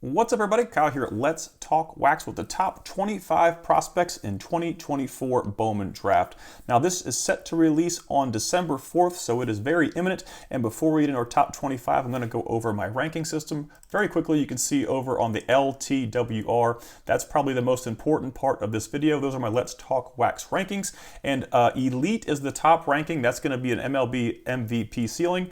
What's up, everybody? Kyle here at Let's Talk Wax with the top 25 prospects in 2024 Bowman Draft. Now, this is set to release on December 4th, so it is very imminent. And before we get into our top 25, I'm going to go over my ranking system. Very quickly, you can see over on the LTWR, that's probably the most important part of this video. Those are my Let's Talk Wax rankings. And Elite is the top ranking. That's going to be an MLB MVP ceiling.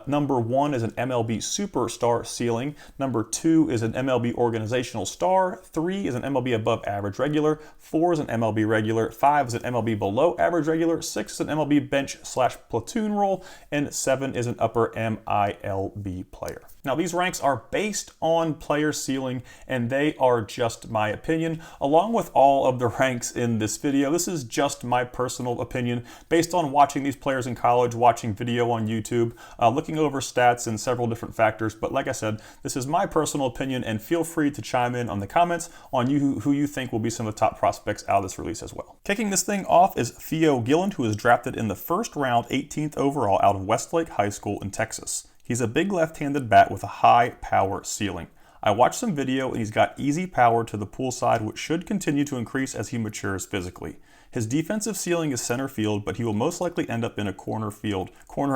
Number 1 is an MLB Superstar ceiling. Number 2 is an MLB Organizational Star, 3 is an MLB Above Average Regular, 4 is an MLB Regular, 5 is an MLB Below Average Regular, 6 is an MLB Bench/Platoon role, and 7 is an Upper MiLB player. Now, these ranks are based on player ceiling, and they are just my opinion. Along with all of the ranks in this video, this is just my personal opinion based on watching these players in college, watching video on YouTube, looking over stats and several different factors. But like I said, this is my personal opinion, and feel free to chime in on the comments on who you think will be some of the top prospects out of this release as well. Kicking this thing off is Theo Gilland, who was drafted in the first round, 18th overall out of Westlake High School in Texas. He's a big left-handed bat with a high power ceiling. I watched some video and he's got easy power to the pull side, which should continue to increase as he matures physically. His defensive ceiling is center field, but he will most likely end up in a corner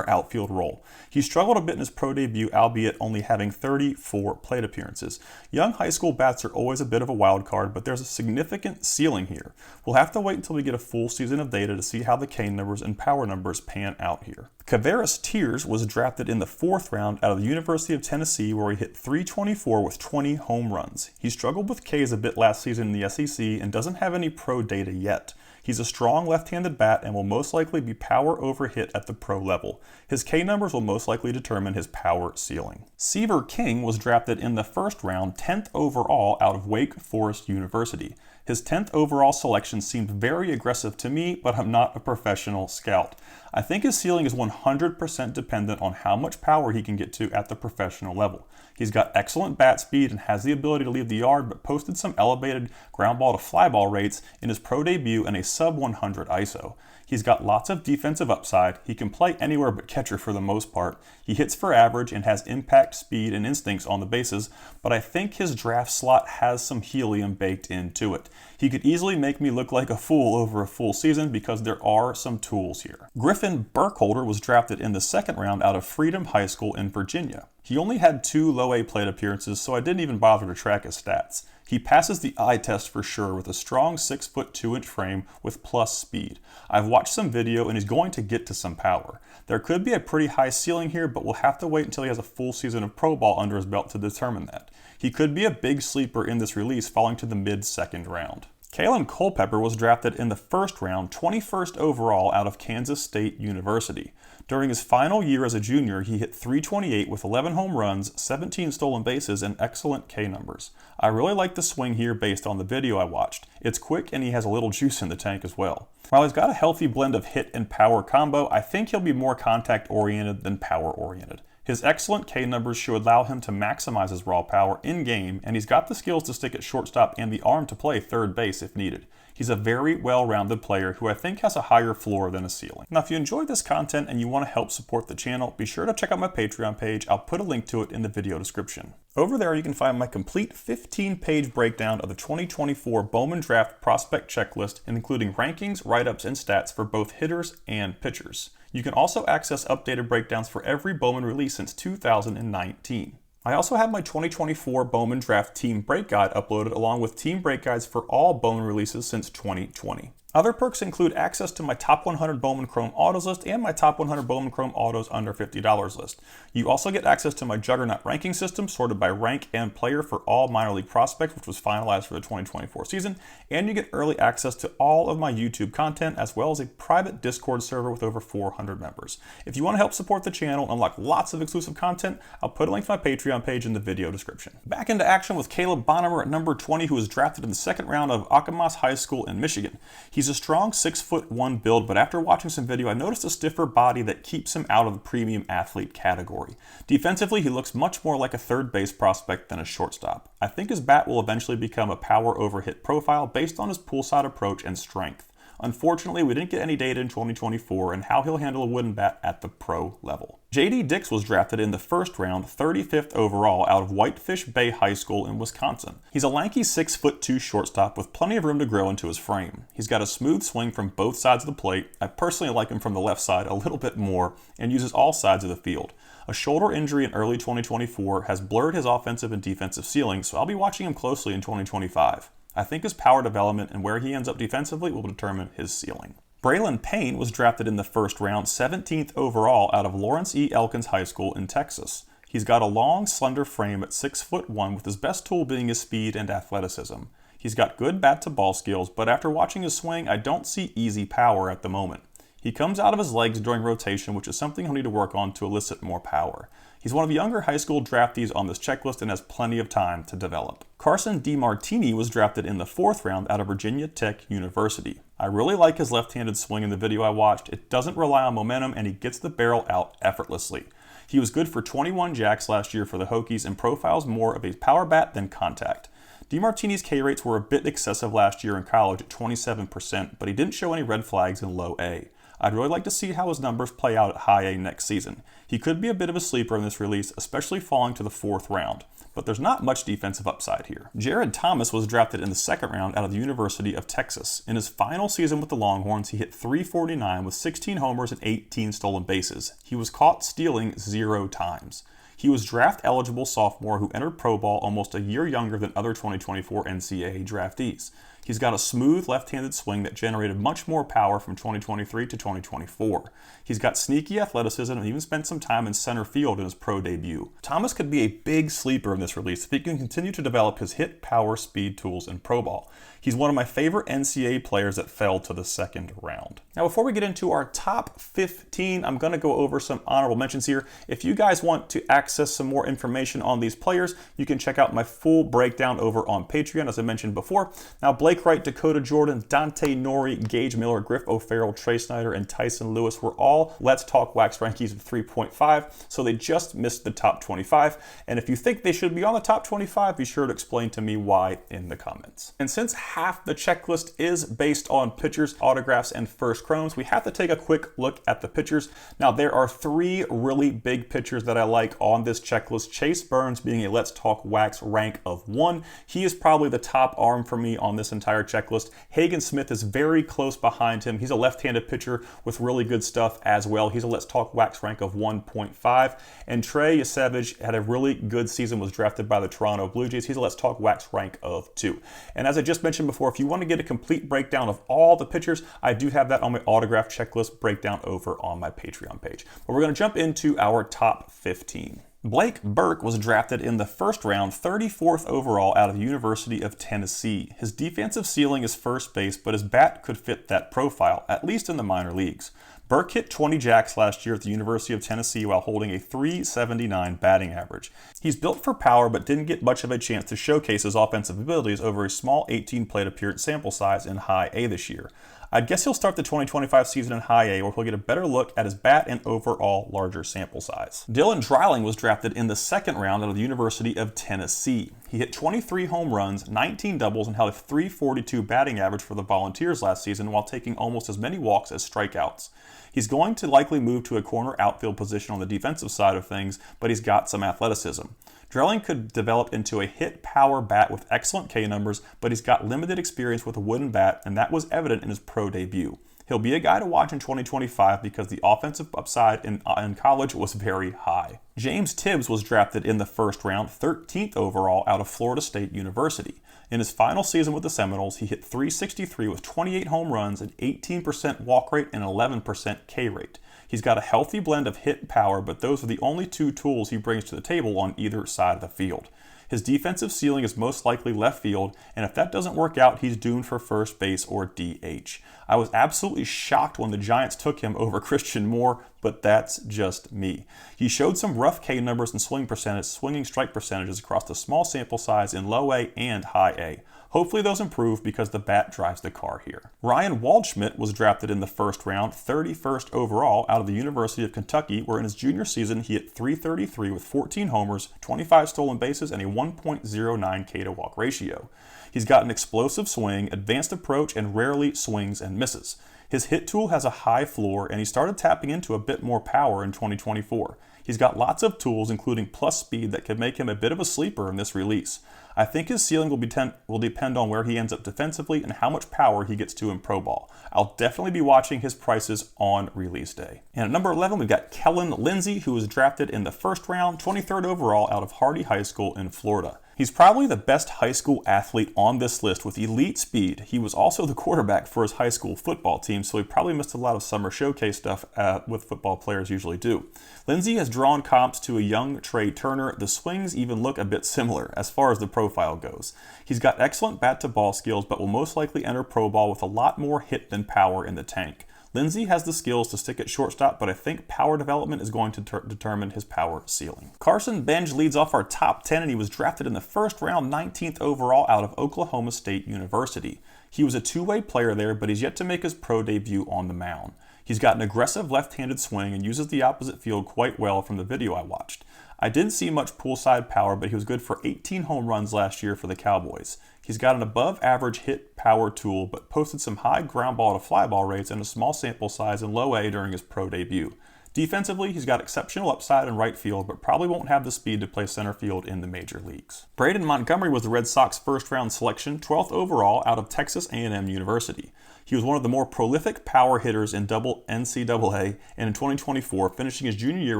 outfield role. He struggled a bit in his pro debut, albeit only having 34 plate appearances. Young high school bats are always a bit of a wild card, but there's a significant ceiling here. We'll have to wait until we get a full season of data to see how the K numbers and power numbers pan out here. Kavaris Tears was drafted in the 4th round out of the University of Tennessee, where he hit .324 with 20 home runs. He struggled with Ks a bit last season in the SEC and doesn't have any pro data yet. He's a strong left-handed bat and will most likely be power over hit at the pro level. His K numbers will most likely determine his power ceiling. Seaver King was drafted in the 1st round, 10th overall out of Wake Forest University. His 10th overall selection seemed very aggressive to me, but I'm not a professional scout. I think his ceiling is 100% dependent on how much power he can get to at the professional level. He's got excellent bat speed and has the ability to leave the yard, but posted some elevated ground ball to fly ball rates in his pro debut and a sub 100 ISO. He's got lots of defensive upside. He can play anywhere but catcher for the most part. He hits for average and has impact, speed, and instincts on the bases, but I think his draft slot has some helium baked into it. He could easily make me look like a fool over a full season because there are some tools here. Griffin Burkholder was drafted in the 2nd round out of Freedom High School in Virginia. He only had 2 low A plate appearances, so I didn't even bother to track his stats. He passes the eye test for sure with a strong 6'2" frame with plus speed. I've watched some video and he's going to get to some power. There could be a pretty high ceiling here, but we'll have to wait until he has a full season of pro ball under his belt to determine that. He could be a big sleeper in this release, falling to the mid-2nd round. Kalen Culpepper was drafted in the 1st round, 21st overall out of Kansas State University. During his final year as a junior, he hit .328 with 11 home runs, 17 stolen bases, and excellent K numbers. I really like the swing here based on the video I watched. It's quick and he has a little juice in the tank as well. While he's got a healthy blend of hit and power combo, I think he'll be more contact-oriented than power-oriented. His excellent K numbers should allow him to maximize his raw power in-game, and he's got the skills to stick at shortstop and the arm to play third base if needed. He's a very well-rounded player who I think has a higher floor than a ceiling. Now, if you enjoyed this content and you want to help support the channel, be sure to check out my Patreon page. I'll put a link to it in the video description. Over there, you can find my complete 15-page breakdown of the 2024 Bowman Draft prospect checklist, including rankings, write-ups, and stats for both hitters and pitchers. You can also access updated breakdowns for every Bowman release since 2019. I also have my 2024 Bowman Draft Team Break Guide uploaded, along with team break guides for all Bowman releases since 2020. Other perks include access to my top 100 Bowman Chrome Autos list and my top 100 Bowman Chrome Autos under $50 list. You also get access to my Juggernaut ranking system sorted by rank and player for all minor league prospects, which was finalized for the 2024 season, and you get early access to all of my YouTube content, as well as a private Discord server with over 400 members. If you want to help support the channel and unlock lots of exclusive content, I'll put a link to my Patreon page in the video description. Back into action with Caleb Bonham at number 20, who was drafted in the 2nd round of Akamas High School in Michigan. He's a strong 6'1" build, but after watching some video, I noticed a stiffer body that keeps him out of the premium athlete category. Defensively, he looks much more like a third base prospect than a shortstop. I think his bat will eventually become a power over hit profile based on his pull side approach and strength. Unfortunately, we didn't get any data in 2024 on how he'll handle a wooden bat at the pro level. J.D. Dix was drafted in the first round, 35th overall, out of Whitefish Bay High School in Wisconsin. He's a lanky 6'2" shortstop with plenty of room to grow into his frame. He's got a smooth swing from both sides of the plate. I personally like him from the left side a little bit more, and uses all sides of the field. A shoulder injury in early 2024 has blurred his offensive and defensive ceiling, so I'll be watching him closely in 2025. I think his power development and where he ends up defensively will determine his ceiling. Braylon Payne was drafted in the first round, 17th overall, out of Lawrence E. Elkins High School in Texas. He's got a long, slender frame at 6'1", with his best tool being his speed and athleticism. He's got good bat-to-ball skills, but after watching his swing, I don't see easy power at the moment. He comes out of his legs during rotation, which is something he'll need to work on to elicit more power. He's one of the younger high school draftees on this checklist and has plenty of time to develop. Carson DiMartini was drafted in the fourth round out of Virginia Tech University. I really like his left-handed swing in the video I watched. It doesn't rely on momentum and he gets the barrel out effortlessly. He was good for 21 jacks last year for the Hokies and profiles more of a power bat than contact. DiMartini's K rates were a bit excessive last year in college at 27%, but he didn't show any red flags in low A. I'd really like to see how his numbers play out at high A next season. He could be a bit of a sleeper in this release, especially falling to the fourth round, but there's not much defensive upside here. Jared Thomas was drafted in the second round out of the University of Texas. In his final season with the Longhorns, he hit .349 with 16 homers and 18 stolen bases. He was caught stealing 0 times. He was draft-eligible sophomore who entered pro ball almost a year younger than other 2024 NCAA draftees. He's got a smooth left-handed swing that generated much more power from 2023 to 2024. He's got sneaky athleticism and even spent some time in center field in his pro debut. Thomas could be a big sleeper in this release if he can continue to develop his hit, power, speed tools in pro ball. He's one of my favorite NCAA players that fell to the second round. Now, before we get into our top 15, I'm going to go over some honorable mentions here. If you guys want to access some more information on these players, you can check out my full breakdown over on Patreon, as I mentioned before. Now, Blake Wright, Dakota Jordan, Dante Nori, Gage Miller, Griff O'Farrell, Trey Snyder, and Tyson Lewis were all Let's Talk Wax rankings of 3.5, so they just missed the top 25. And if you think they should be on the top 25, be sure to explain to me why in the comments. And since half the checklist is based on pitchers, autographs, and first chromes, we have to take a quick look at the pitchers. Now, there are 3 really big pitchers that I like on this checklist. Chase Burns being a Let's Talk Wax rank of 1. He is probably the top arm for me on this entire checklist. Hagen Smith is very close behind him. He's a left-handed pitcher with really good stuff as well. He's a Let's Talk Wax rank of 1.5. And Trey Yesavage had a really good season, was drafted by the Toronto Blue Jays. He's a Let's Talk Wax rank of 2. And as I just mentioned before, if you want to get a complete breakdown of all the pitchers, I do have that on my autograph checklist breakdown over on my Patreon page. But we're going to jump into our top 15. Blake Burke was drafted in the first round, 34th overall out of the University of Tennessee. His defensive ceiling is first base, but his bat could fit that profile, at least in the minor leagues. Burke hit 20 jacks last year at the University of Tennessee while holding a .379 batting average. He's built for power but didn't get much of a chance to showcase his offensive abilities over a small 18-plate appearance sample size in high A this year. I'd guess he'll start the 2025 season in high A, where he'll get a better look at his bat and overall larger sample size. Dylan Dreiling was drafted in the second round out of the University of Tennessee. He hit 23 home runs, 19 doubles, and held a .342 batting average for the Volunteers last season while taking almost as many walks as strikeouts. He's going to likely move to a corner outfield position on the defensive side of things, but he's got some athleticism. Dreiling could develop into a hit power bat with excellent K numbers, but he's got limited experience with a wooden bat, and that was evident in his pro debut. He'll be a guy to watch in 2025 because the offensive upside in college was very high. James Tibbs was drafted in the first round, 13th overall out of Florida State University. In his final season with the Seminoles, he hit .363 with 28 home runs, an 18% walk rate, and an 11% K rate. He's got a healthy blend of hit and power, but those are the only 2 tools he brings to the table on either side of the field. His defensive ceiling is most likely left field, and if that doesn't work out, he's doomed for first base or DH. I was absolutely shocked when the Giants took him over Christian Moore. but that's just me. He showed some rough K numbers and swinging strike percentages across the small sample size in low A and high A. Hopefully those improve because the bat drives the car here. Ryan Waldschmidt was drafted in the first round, 31st overall, out of the University of Kentucky, where in his junior season he hit .333 with 14 homers, 25 stolen bases, and a 1.09 K to walk ratio. He's got an explosive swing, advanced approach, and rarely swings and misses. His hit tool has a high floor, and he started tapping into a bit more power in 2024. He's got lots of tools, including plus speed, that could make him a bit of a sleeper in this release. I think his ceiling will depend on where he ends up defensively and how much power he gets to in pro ball. I'll definitely be watching his prices on release day. And at number 11, we've got Kellen Lindsey, who was drafted in the first round, 23rd overall, out of Hardy High School in Florida. He's probably the best high school athlete on this list with elite speed. He was also the quarterback for his high school football team, so he probably missed a lot of summer showcase stuff with football players usually do. Lindsey has drawn comps to a young Trey Turner. The swings even look a bit similar as far as the profile goes. He's got excellent bat-to-ball skills, but will most likely enter pro ball with a lot more hit than power in the tank. Lindsey has the skills to stick at shortstop, but I think power development is going to determine his power ceiling. Carson Benj leads off our top 10, and he was drafted in the first round, 19th overall, out of Oklahoma State University. He was a two-way player there, but he's yet to make his pro debut on the mound. He's got an aggressive left-handed swing and uses the opposite field quite well from the video I watched. I didn't see much poolside power, but he was good for 18 home runs last year for the Cowboys. He's got an above-average hit power tool, but posted some high ground ball to fly ball rates and a small sample size in low A during his pro debut. Defensively, he's got exceptional upside in right field, but probably won't have the speed to play center field in the major leagues. Braden Montgomery was the Red Sox first-round selection, 12th overall, out of Texas A&M University. He was one of the more prolific power hitters in double NCAA, and in 2024, finishing his junior year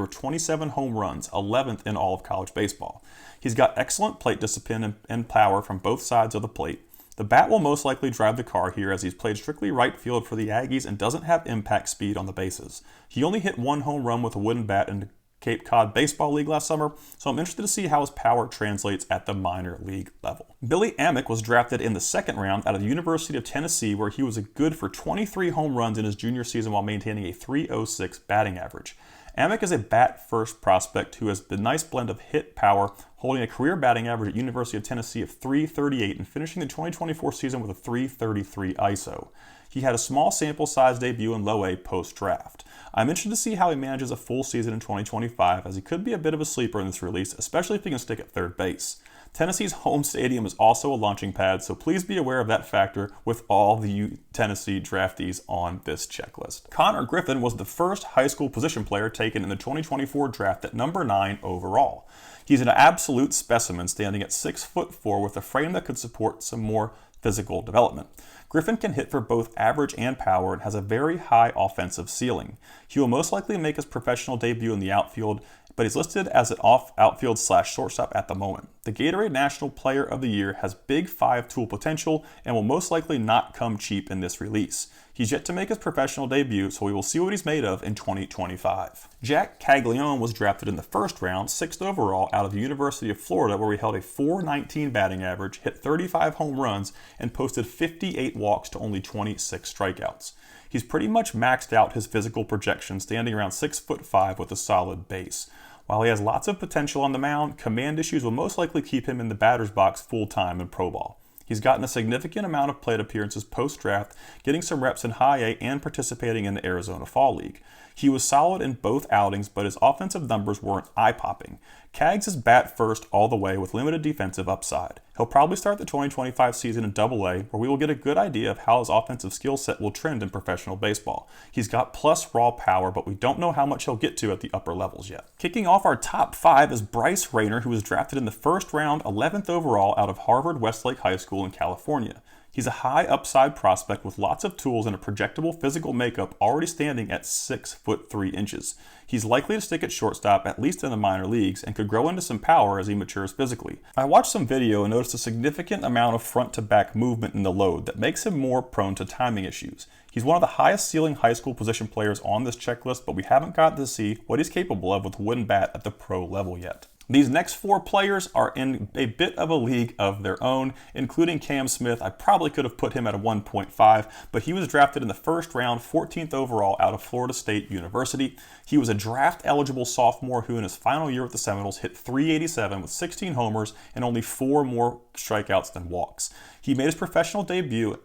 with 27 home runs, 11th in all of college baseball. He's got excellent plate discipline and power from both sides of the plate. The bat will most likely drive the car here, as he's played strictly right field for the Aggies and doesn't have impact speed on the bases. He only hit one home run with a wooden bat in the Cape Cod Baseball League last summer, so I'm interested to see how his power translates at the minor league level. Billy Amick was drafted in the second round out of the University of Tennessee, where he was good for 23 home runs in his junior season while maintaining a .306 batting average. Amick is a bat-first prospect who has the nice blend of hit power, holding a career batting average at University of Tennessee of .338 and finishing the 2024 season with a .333 ISO. He had a small sample size debut in low A post-draft. I'm interested to see how he manages a full season in 2025, as he could be a bit of a sleeper in this release, especially if he can stick at third base. Tennessee's home stadium is also a launching pad, so please be aware of that factor with all the Tennessee draftees on this checklist. Connor Griffin was the first high school position player taken in the 2024 draft at number 9 overall. He's an absolute specimen, standing at 6'4" with a frame that could support some more physical development. Griffin can hit for both average and power and has a very high offensive ceiling. He will most likely make his professional debut in the outfield, but he's listed as an outfield / shortstop at the moment. The Gatorade National Player of the Year has big 5-tool potential and will most likely not come cheap in this release. He's yet to make his professional debut, so we will see what he's made of in 2025. Jack Caglione was drafted in the first round, 6th overall, out of the University of Florida, where he held a .419 batting average, hit 35 home runs, and posted 58 walks to only 26 strikeouts. He's pretty much maxed out his physical projection, standing around 6'5" with a solid base. While he has lots of potential on the mound, command issues will most likely keep him in the batter's box full-time in pro ball. He's gotten a significant amount of plate appearances post-draft, getting some reps in high A and participating in the Arizona Fall League. He was solid in both outings, but his offensive numbers weren't eye-popping. Cags is bat first all the way with limited defensive upside. He'll probably start the 2025 season in Double A, where we will get a good idea of how his offensive skill set will trend in professional baseball. He's got plus raw power, but we don't know how much he'll get to at the upper levels yet. Kicking off our top 5 is Bryce Rayner, who was drafted in the first round, 11th overall, out of Harvard Westlake High School in California. He's a high upside prospect with lots of tools and a projectable physical makeup, already standing at 6'3". He's likely to stick at shortstop, at least in the minor leagues, and could grow into some power as he matures physically. I watched some video and noticed a significant amount of front-to-back movement in the load that makes him more prone to timing issues. He's one of the highest ceiling high school position players on this checklist, but we haven't gotten to see what he's capable of with a wooden bat at the pro level yet. These next 4 players are in a bit of a league of their own, including Cam Smith. I probably could have put him at a 1.5, but he was drafted in the first round, 14th overall out of Florida State University. He was a draft-eligible sophomore who in his final year with the Seminoles hit .387 with 16 homers and only 4 more strikeouts than walks. He made his professional debut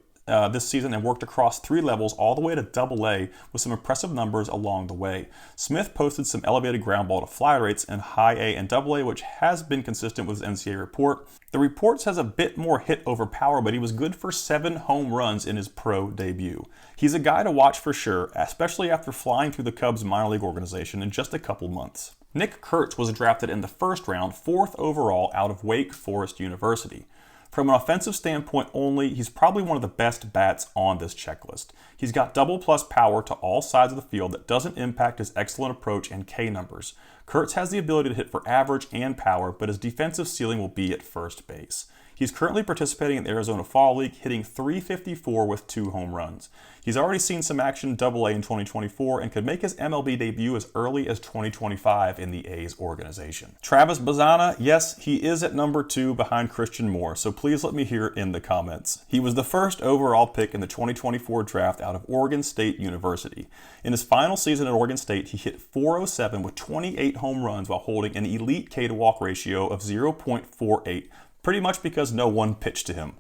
this season and worked across 3 levels all the way to Double-A with some impressive numbers along the way. Smith posted some elevated ground ball to fly rates in High A and Double-A, which has been consistent with his NCAA report. The report says a bit more hit over power, but he was good for 7 home runs in his pro debut. He's a guy to watch for sure, especially after flying through the Cubs minor league organization in just a couple months. Nick Kurtz was drafted in the first round, 4th overall out of Wake Forest University. From an offensive standpoint only, he's probably one of the best bats on this checklist. He's got double plus power to all sides of the field that doesn't impact his excellent approach and K numbers. Kurtz has the ability to hit for average and power, but his defensive ceiling will be at first base. He's currently participating in the Arizona Fall League, hitting .354 with 2 home runs. He's already seen some action in Double-A in 2024 and could make his MLB debut as early as 2025 in the A's organization. Travis Bazzana, yes, he is at number 2 behind Christian Moore, so please let me hear it in the comments. He was the first overall pick in the 2024 draft out of Oregon State University. In his final season at Oregon State, he hit .407 with 28 home runs while holding an elite K-to-walk ratio of 0.48. Pretty much because no one pitched to him.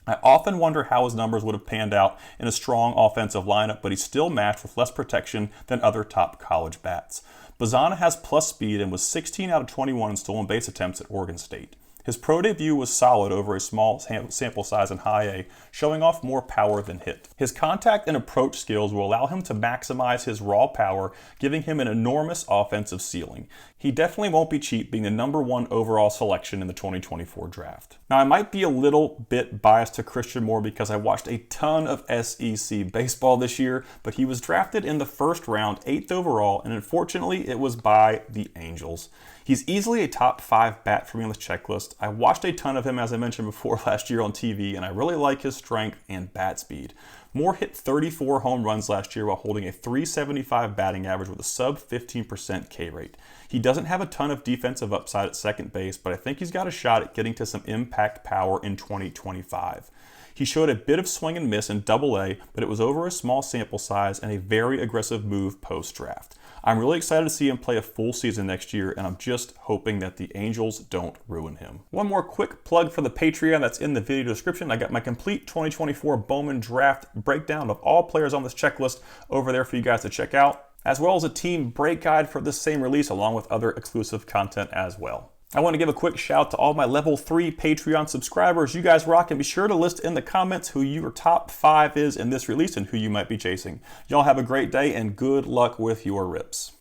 I often wonder how his numbers would have panned out in a strong offensive lineup, but he's still matched with less protection than other top college bats. Bazzana has plus speed and was 16 out of 21 in stolen base attempts at Oregon State. His pro debut was solid over a small sample size in High A, showing off more power than hit. His contact and approach skills will allow him to maximize his raw power, giving him an enormous offensive ceiling. He definitely won't be cheap, being the number 1 overall selection in the 2024 draft. Now, I might be a little bit biased to Christian Moore because I watched a ton of SEC baseball this year, but he was drafted in the first round, 8th overall, and unfortunately it was by the Angels. He's easily a top 5 bat for me on this checklist. I watched a ton of him, as I mentioned before, last year on TV, and I really like his strength and bat speed. Moore hit 34 home runs last year while holding a .375 batting average with a sub 15% K rate. He doesn't have a ton of defensive upside at second base, but I think he's got a shot at getting to some impact power in 2025. He showed a bit of swing and miss in Double-A, but it was over a small sample size and a very aggressive move post-draft. I'm really excited to see him play a full season next year, and I'm just hoping that the Angels don't ruin him. One more quick plug for the Patreon that's in the video description. I got my complete 2024 Bowman draft breakdown of all players on this checklist over there for you guys to check out, as well as a team break guide for this same release, along with other exclusive content as well. I want to give a quick shout to all my level 3 Patreon subscribers. You guys rock, and be sure to list in the comments who your top 5 is in this release and who you might be chasing. Y'all have a great day and good luck with your rips.